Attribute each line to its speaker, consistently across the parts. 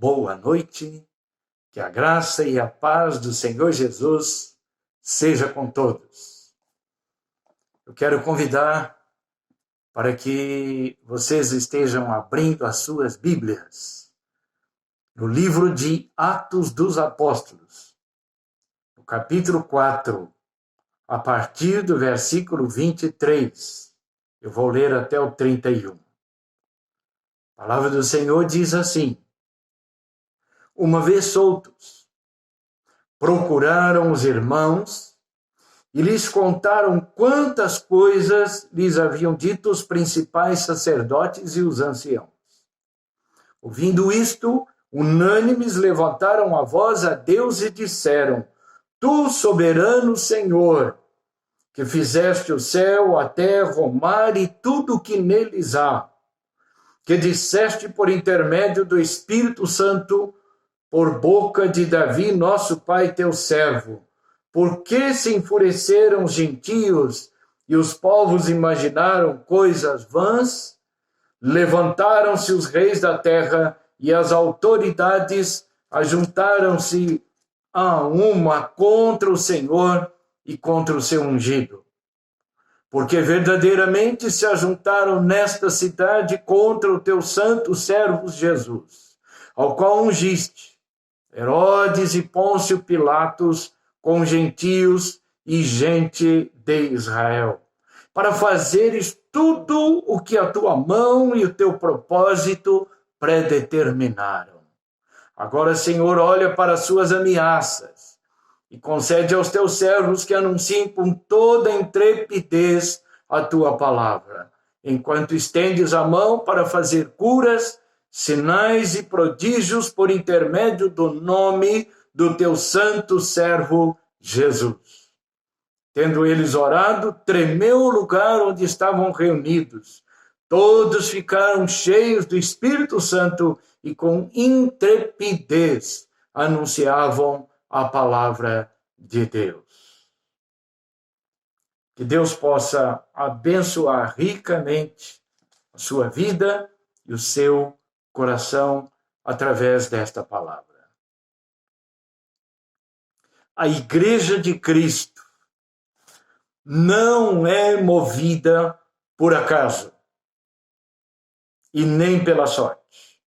Speaker 1: boa noite, que a graça e a paz do Senhor Jesus seja com todos. Eu quero convidar para que vocês estejam abrindo as suas Bíblias no livro de Atos dos Apóstolos, no capítulo 4, a partir do versículo 23. Eu vou ler até o 31. A palavra do Senhor diz assim: uma vez soltos, procuraram os irmãos e lhes contaram quantas coisas lhes haviam dito os principais sacerdotes e os anciãos. Ouvindo isto, unânimes levantaram a voz a Deus e disseram: Tu, soberano Senhor, que fizeste o céu, a terra, o mar e tudo o que neles há, que disseste por intermédio do Espírito Santo, por boca de Davi, nosso pai, teu servo, por que se enfureceram os gentios e os povos imaginaram coisas vãs? Levantaram-se os reis da terra e as autoridades ajuntaram-se a uma contra o Senhor e contra o seu ungido. Porque verdadeiramente se ajuntaram nesta cidade contra o teu santo servo Jesus, ao qual ungiste, Herodes e Pôncio Pilatos, com gentios e gente de Israel, para fazeres tudo o que a tua mão e o teu propósito predeterminaram. Agora, Senhor, olha para as suas ameaças e concede aos teus servos que anunciem com toda intrepidez a tua palavra, enquanto estendes a mão para fazer curas, sinais e prodígios por intermédio do nome do teu santo servo Jesus. Tendo eles orado, tremeu o lugar onde estavam reunidos. Todos ficaram cheios do Espírito Santo e com intrepidez anunciavam a palavra de Deus. Que Deus possa abençoar ricamente a sua vida e o seu coração através desta palavra. A Igreja de Cristo não é movida por acaso e nem pela sorte,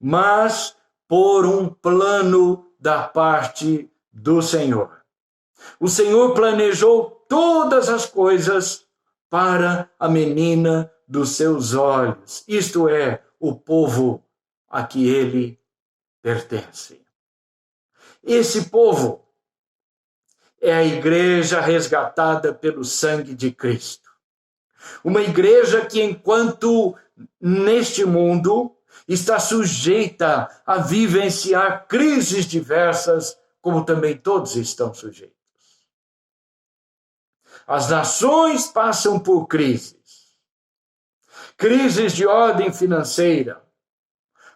Speaker 1: mas por um plano da parte do Senhor. O Senhor planejou todas as coisas para a menina dos seus olhos, isto é, o povo a que ele pertence. Esse povo é a igreja resgatada pelo sangue de Cristo. Uma igreja que, enquanto neste mundo, está sujeita a vivenciar crises diversas, como também todos estão sujeitos. As nações passam por crises. Crises de ordem financeira,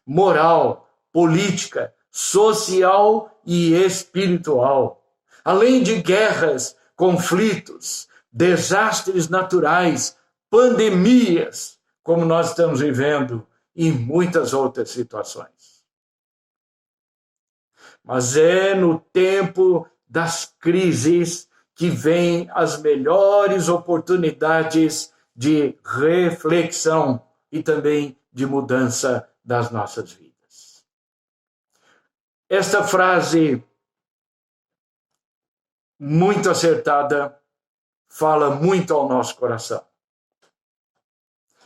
Speaker 1: moral, política, social e espiritual. Além de guerras, conflitos, desastres naturais, pandemias, como nós estamos vivendo, e muitas outras situações. Mas é no tempo das crises que vêm as melhores oportunidades de reflexão e também de mudança das nossas vidas. Esta frase muito acertada fala muito ao nosso coração.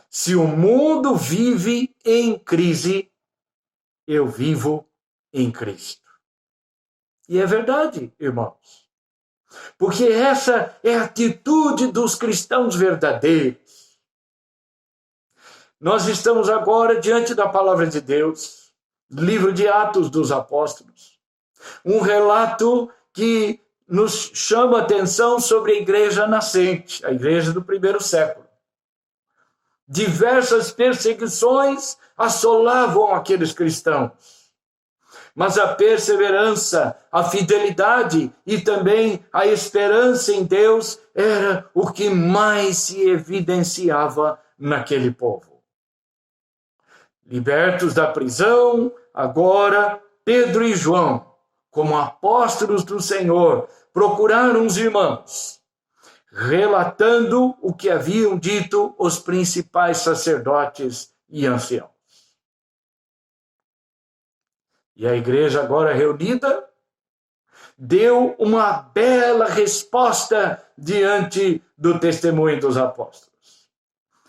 Speaker 1: Se o mundo vive em crise, eu vivo em Cristo. E é verdade, irmãos. Porque essa é a atitude dos cristãos verdadeiros. Nós estamos agora diante da palavra de Deus, livro de Atos dos Apóstolos. Um relato que nos chama a atenção sobre a igreja nascente, a igreja do primeiro século. Diversas perseguições assolavam aqueles cristãos, mas a perseverança, a fidelidade e também a esperança em Deus era o que mais se evidenciava naquele povo. Libertos da prisão, agora, Pedro e João, como apóstolos do Senhor, procuraram os irmãos, relatando o que haviam dito os principais sacerdotes e anciãos. E a igreja, agora reunida, deu uma bela resposta diante do testemunho dos apóstolos.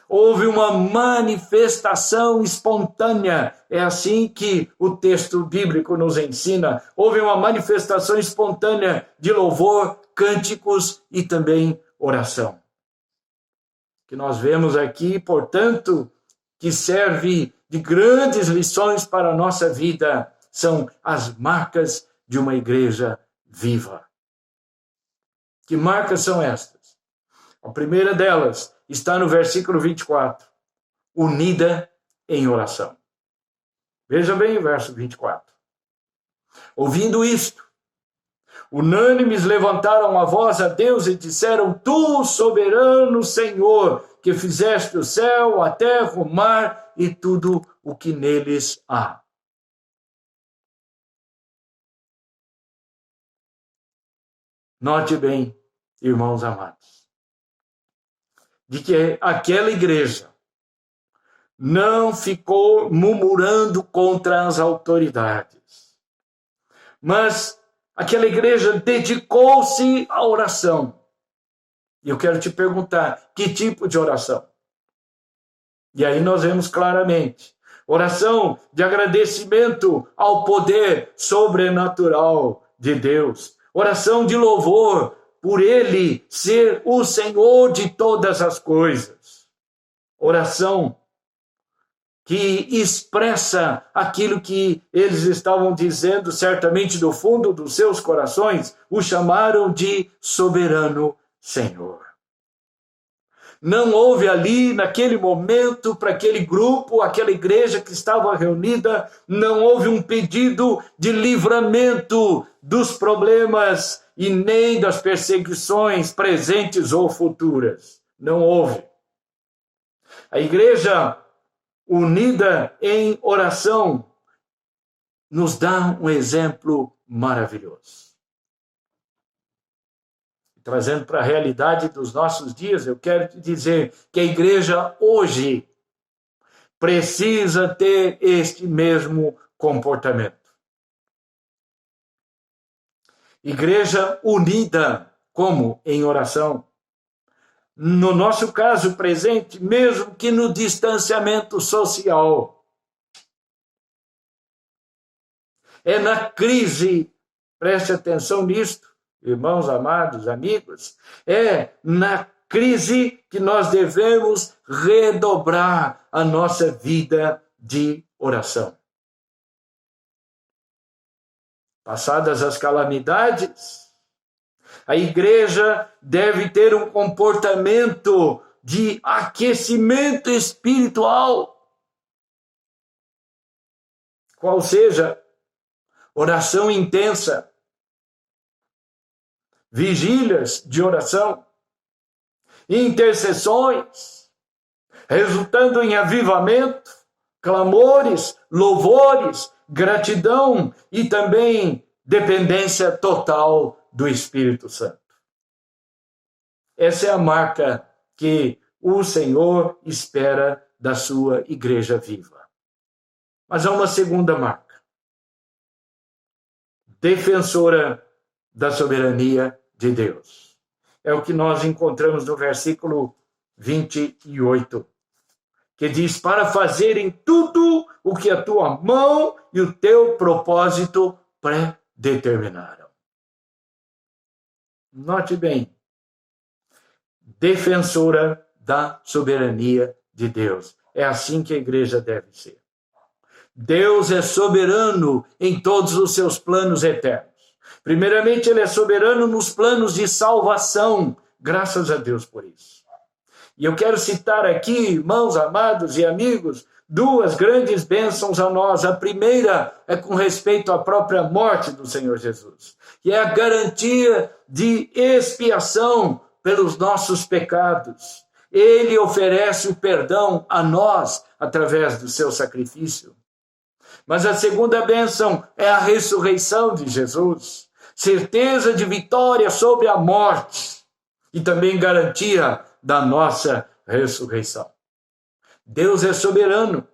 Speaker 1: Houve uma manifestação espontânea, é assim que o texto bíblico nos ensina. Houve uma manifestação espontânea de louvor, cânticos e também oração. Que nós vemos aqui, portanto, que serve de grandes lições para a nossa vida, são as marcas de uma igreja viva. Que marcas são estas? A primeira delas está no versículo 24, unida em oração. Veja bem o verso 24. Ouvindo isto, unânimes levantaram a voz a Deus e disseram: Tu, soberano Senhor, que fizeste o céu, a terra, o mar e tudo o que neles há. Note bem, irmãos amados, de que aquela igreja não ficou murmurando contra as autoridades, mas aquela igreja dedicou-se à oração. E eu quero te perguntar, que tipo de oração? E aí nós vemos claramente, oração de agradecimento ao poder sobrenatural de Deus, oração de louvor por Ele ser o Senhor de todas as coisas. Oração que expressa aquilo que eles estavam dizendo, certamente do fundo dos seus corações, o chamaram de soberano Senhor. Não houve ali, naquele momento, para aquele grupo, aquela igreja que estava reunida, não houve um pedido de livramento dos problemas e nem das perseguições presentes ou futuras. Não houve. A igreja unida em oração nos dá um exemplo maravilhoso. Trazendo para a realidade dos nossos dias, eu quero te dizer que a igreja hoje precisa ter este mesmo comportamento. Igreja unida, como? Em oração. No nosso caso presente, mesmo que no distanciamento social. É na crise, preste atenção nisto, irmãos amados, amigos, é na crise que nós devemos redobrar a nossa vida de oração. Passadas as calamidades, a igreja deve ter um comportamento de aquecimento espiritual. Qual seja, oração intensa, vigílias de oração, intercessões, resultando em avivamento, clamores, louvores, gratidão e também dependência total do Espírito Santo. Essa é a marca que o Senhor espera da sua igreja viva. Mas há uma segunda marca. Defensora da soberania de Deus. É o que nós encontramos no versículo 28, que diz: para fazerem tudo o que a tua mão e o teu propósito predeterminaram. Note bem, defensora da soberania de Deus. É assim que a igreja deve ser. Deus é soberano em todos os seus planos eternos. Primeiramente, ele é soberano nos planos de salvação. Graças a Deus por isso. E eu quero citar aqui, irmãos amados e amigos, duas grandes bênçãos a nós. A primeira é com respeito à própria morte do Senhor Jesus, que é a garantia de expiação pelos nossos pecados. Ele oferece o perdão a nós através do seu sacrifício. Mas a segunda bênção é a ressurreição de Jesus, certeza de vitória sobre a morte e também garantia da nossa ressurreição. Deus é soberano,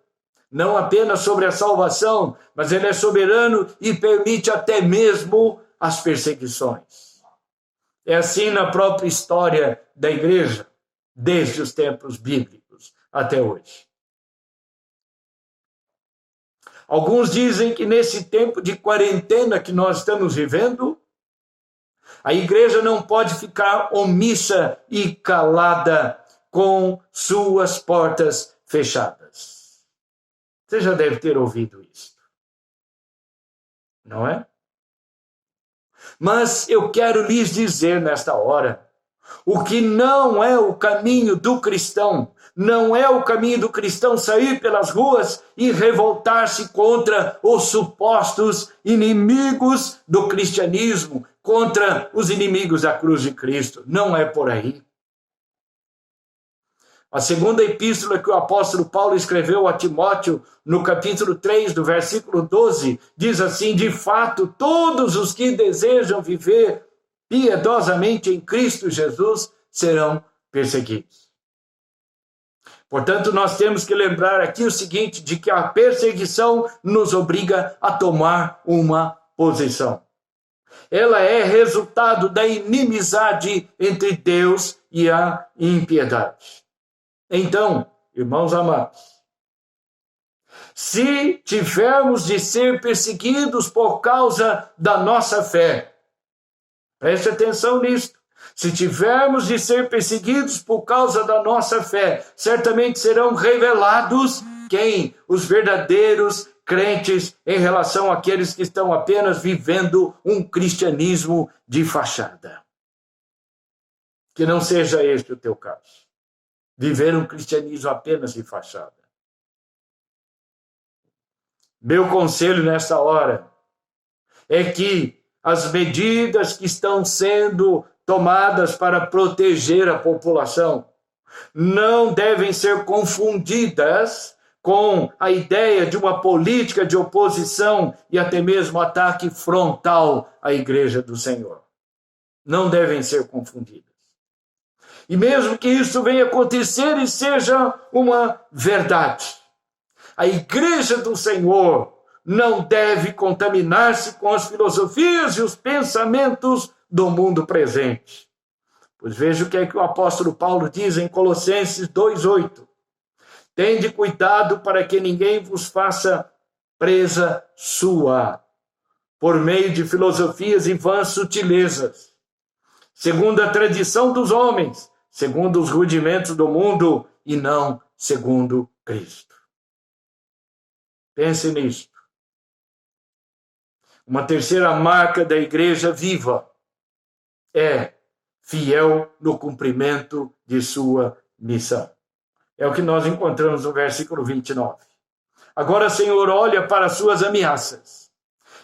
Speaker 1: não apenas sobre a salvação, mas ele é soberano e permite até mesmo as perseguições. É assim na própria história da igreja, desde os tempos bíblicos até hoje. Alguns dizem que nesse tempo de quarentena que nós estamos vivendo, a igreja não pode ficar omissa e calada com suas portas fechadas. Você já deve ter ouvido isso, não é? Mas eu quero lhes dizer nesta hora, o que não é o caminho do cristão, não é o caminho do cristão sair pelas ruas e revoltar-se contra os supostos inimigos do cristianismo, contra os inimigos da cruz de Cristo. Não é por aí. A segunda epístola que o apóstolo Paulo escreveu a Timóteo, no capítulo 3, do versículo 12, diz assim: de fato, todos os que desejam viver piedosamente em Cristo Jesus serão perseguidos. Portanto, nós temos que lembrar aqui o seguinte, de que a perseguição nos obriga a tomar uma posição. Ela é resultado da inimizade entre Deus e a impiedade. Então, irmãos amados, se tivermos de ser perseguidos por causa da nossa fé, preste atenção nisto, se tivermos de ser perseguidos por causa da nossa fé, certamente serão revelados quem? Os verdadeiros crentes em relação àqueles que estão apenas vivendo um cristianismo de fachada. Que não seja este o teu caso. Viver um cristianismo apenas de fachada. Meu conselho nessa hora é que as medidas que estão sendo tomadas para proteger a população não devem ser confundidas com a ideia de uma política de oposição e até mesmo ataque frontal à Igreja do Senhor. Não devem ser confundidas. E mesmo que isso venha acontecer e seja uma verdade, a Igreja do Senhor não deve contaminar-se com as filosofias e os pensamentos do mundo presente. Pois veja o que é que o apóstolo Paulo diz em Colossenses 2:8. Tende cuidado para que ninguém vos faça presa sua, por meio de filosofias e vãs sutilezas, segundo a tradição dos homens, segundo os rudimentos do mundo e não segundo Cristo. Pense nisto. Uma terceira marca da igreja viva é fiel no cumprimento de sua missão. É o que nós encontramos no versículo 29. Agora, Senhor, olha para as suas ameaças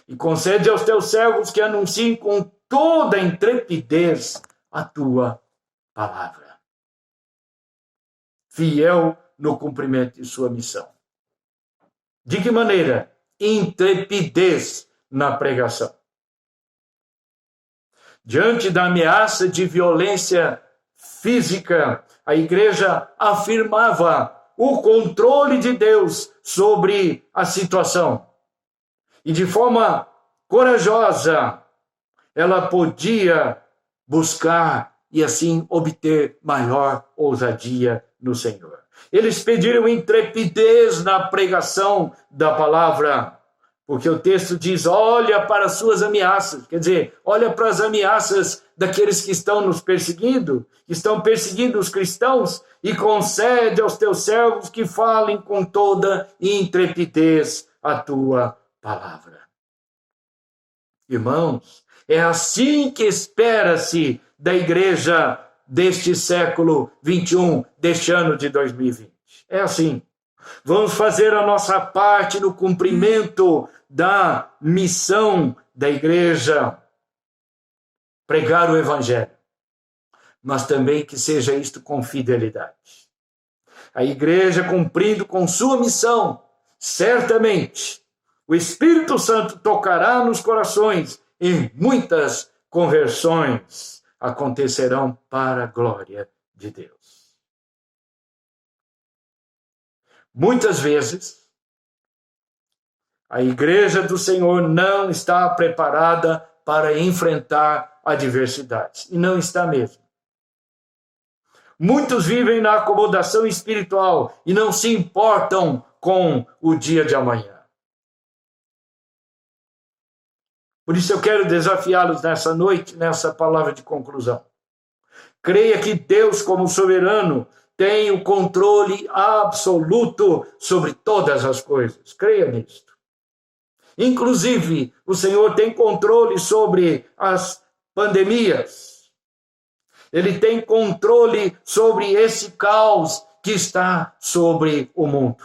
Speaker 1: e concede aos teus servos que anunciem com toda a intrepidez a tua palavra. Fiel no cumprimento de sua missão. De que maneira? Intrepidez na pregação. Diante da ameaça de violência física, a igreja afirmava o controle de Deus sobre a situação. E de forma corajosa, ela podia buscar e assim obter maior ousadia no Senhor. Eles pediram intrepidez na pregação da palavra, porque o texto diz, olha para as suas ameaças, quer dizer, olha para as ameaças daqueles que estão nos perseguindo, que estão perseguindo os cristãos, e concede aos teus servos que falem com toda intrepidez a tua palavra. Irmãos, é assim que espera-se da igreja deste século 21, deste ano de 2020. É assim. Vamos fazer a nossa parte no cumprimento da missão da igreja, pregar o evangelho, mas também que seja isto com fidelidade. A igreja cumprindo com sua missão, certamente o Espírito Santo tocará nos corações e muitas conversões acontecerão para a glória de Deus. Muitas vezes, a igreja do Senhor não está preparada para enfrentar adversidades. E não está mesmo. Muitos vivem na acomodação espiritual e não se importam com o dia de amanhã. Por isso eu quero desafiá-los nessa noite, nessa palavra de conclusão. Creia que Deus, como soberano, tem o controle absoluto sobre todas as coisas. Creia nisto. Inclusive, o Senhor tem controle sobre as pandemias. Ele tem controle sobre esse caos que está sobre o mundo.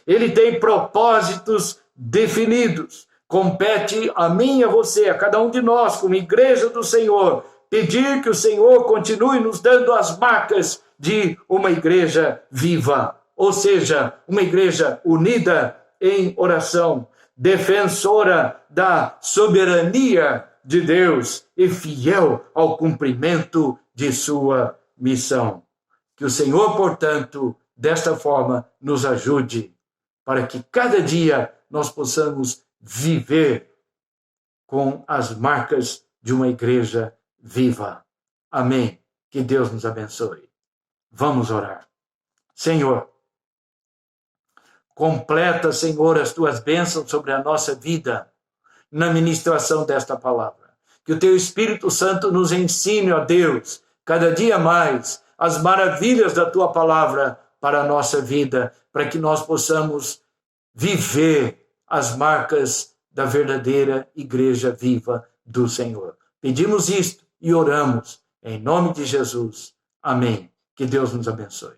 Speaker 1: Ele tem propósitos definidos. Compete a mim e a você, a cada um de nós, como igreja do Senhor, pedir que o Senhor continue nos dando as marcas de uma igreja viva, ou seja, uma igreja unida em oração, defensora da soberania de Deus e fiel ao cumprimento de sua missão. Que o Senhor, portanto, desta forma, nos ajude para que cada dia nós possamos viver com as marcas de uma igreja viva. Amém. Que Deus nos abençoe. Vamos orar. Senhor, completa, Senhor, as tuas bênçãos sobre a nossa vida na ministração desta palavra. Que o teu Espírito Santo nos ensine, ó Deus, cada dia mais, as maravilhas da tua palavra para a nossa vida, para que nós possamos viver as marcas da verdadeira igreja viva do Senhor. Pedimos isto e oramos em nome de Jesus. Amém. Que Deus nos abençoe.